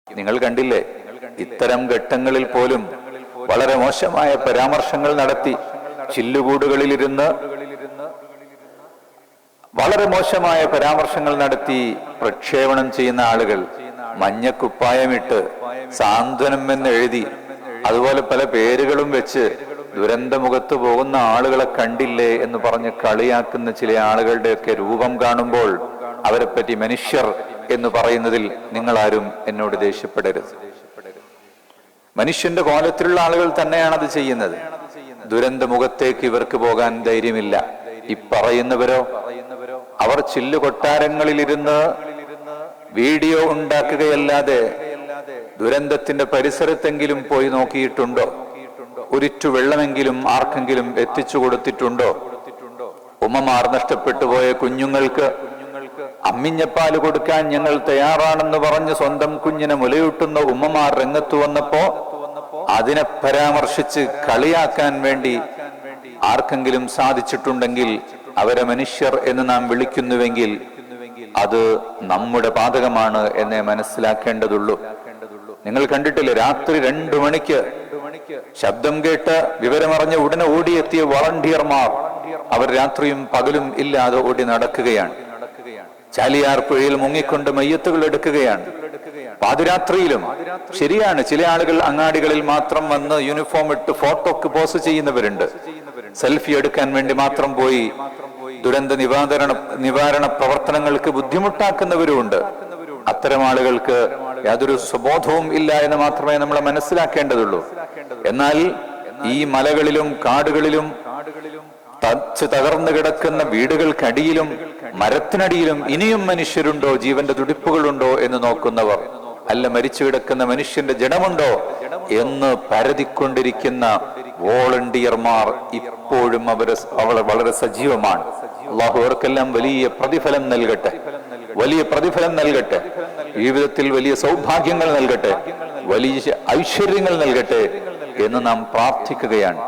നിങ്ങൾ കണ്ടില്ലേ, ഇത്തരം ഘട്ടങ്ങളിൽ പോലും വളരെ മോശമായ പരാമർശങ്ങൾ നടത്തി ചില്ലുകൂടുകളിലിരുന്ന് വളരെ മോശമായ പരാമർശങ്ങൾ നടത്തി പ്രക്ഷേപണം ചെയ്യുന്ന ആളുകൾ മഞ്ഞക്കുപ്പായമിട്ട് സാന്ത്വനം എന്ന് എഴുതി അതുപോലെ പല പേരുകളും വെച്ച് ദുരന്തമുഖത്ത് പോകുന്ന ആളുകളെ കണ്ടില്ലേ എന്ന് പറഞ്ഞ് കളിയാക്കുന്ന ചില ആളുകളുടെയൊക്കെ രൂപം കാണുമ്പോൾ അവരെ പറ്റി മനുഷ്യർ എന്ന് പറയുന്നതിൽ നിങ്ങളാരും എന്നോട് ദേഷ്യപ്പെടരുത്. മനുഷ്യന്റെ കോലത്തിലുള്ള ആളുകൾ തന്നെയാണ് അത് ചെയ്യുന്നത്. ദുരന്തമുഖത്തേക്ക് ഇവർക്ക് പോകാൻ ധൈര്യമില്ല. ഈ പറയുന്നവരോ അവർ ചില്ലു കൊട്ടാരങ്ങളിലിരുന്ന് വീഡിയോ ഉണ്ടാക്കുകയല്ലാതെ ദുരന്തത്തിന്റെ പരിസരത്തെങ്കിലും പോയി നോക്കിയിട്ടുണ്ടോ? ഒരിറ്റു വെള്ളമെങ്കിലും ആർക്കെങ്കിലും എത്തിച്ചു കൊടുത്തിട്ടുണ്ടോ? ഉമ്മമാർ നഷ്ടപ്പെട്ടു പോയ കുഞ്ഞുങ്ങൾക്ക് അമ്മിഞ്ഞപ്പാല് കൊടുക്കാൻ ഞങ്ങൾ തയ്യാറാണെന്ന് പറഞ്ഞ് സ്വന്തം കുഞ്ഞിനെ മുലയൂട്ടുന്ന ഉമ്മമാർ രംഗത്ത് വന്നപ്പോ അതിനെ പരാമർശിച്ച് കളിയാക്കാൻ വേണ്ടി ആർക്കെങ്കിലും സാധിച്ചിട്ടുണ്ടെങ്കിൽ അവരെ മനുഷ്യർ എന്ന് നാം വിളിക്കുന്നുവെങ്കിൽ അത് നമ്മുടെ പാതകമാണ് എന്നേ മനസ്സിലാക്കേണ്ടതുള്ളൂ. നിങ്ങൾ കണ്ടിട്ടില്ലേ, രാത്രി 2 മണിക്ക് ശബ്ദം കേട്ട് വിവരമറിഞ്ഞ് ഉടനെ ഓടിയെത്തിയ വളണ്ടിയർമാർ അവർ രാത്രിയും പകലും ഇല്ലാതെ ഓടി നടക്കുകയാണ്. ചാലിയാർ പുഴയിൽ മുങ്ങിക്കൊണ്ട് മയ്യത്തുകൾ എടുക്കുകയാണ്. പാതിരാത്രിയിലും. ശരിയാണ്, ചില ആളുകൾ അങ്ങാടികളിൽ മാത്രം വന്ന് യൂണിഫോം ഇട്ട് ഫോട്ടോക്ക് പോസ്റ്റ് ചെയ്യുന്നവരുണ്ട്. സെൽഫി എടുക്കാൻ വേണ്ടി മാത്രം പോയി ദുരന്ത നിവാരണ പ്രവർത്തനങ്ങൾക്ക് ബുദ്ധിമുട്ടാക്കുന്നവരുമുണ്ട്. അത്തരം ആളുകൾക്ക് യാതൊരു സ്വബോധവും ഇല്ല എന്ന് മാത്രമേ നമ്മൾ മനസ്സിലാക്കേണ്ടതുള്ളൂ. എന്നാൽ ഈ മലകളിലും കാടുകളിലും തകർന്നു കിടക്കുന്ന വീടുകൾക്കടിയിലും മരത്തിനടിയിലും ഇനിയും മനുഷ്യരുണ്ടോ, ജീവന്റെ തുടിപ്പുകളുണ്ടോ എന്ന് നോക്കുന്നവർ, അല്ല മരിച്ചു കിടക്കുന്ന മനുഷ്യന്റെ ജഡമുണ്ടോ എന്ന് പരതിക്കൊണ്ടിരിക്കുന്ന വോളണ്ടിയർമാർ ഇപ്പോഴും അവർ വളരെ സജീവമാണ്. അള്ളാഹു അവർക്കെല്ലാം വലിയ പ്രതിഫലം നൽകട്ടെ, വലിയ പ്രതിഫലം നൽകട്ടെ, ജീവിതത്തിൽ വലിയ സൗഭാഗ്യങ്ങൾ നൽകട്ടെ, വലിയ ഐശ്വര്യങ്ങൾ നൽകട്ടെ എന്ന് നാം പ്രാർത്ഥിക്കുകയാണ്.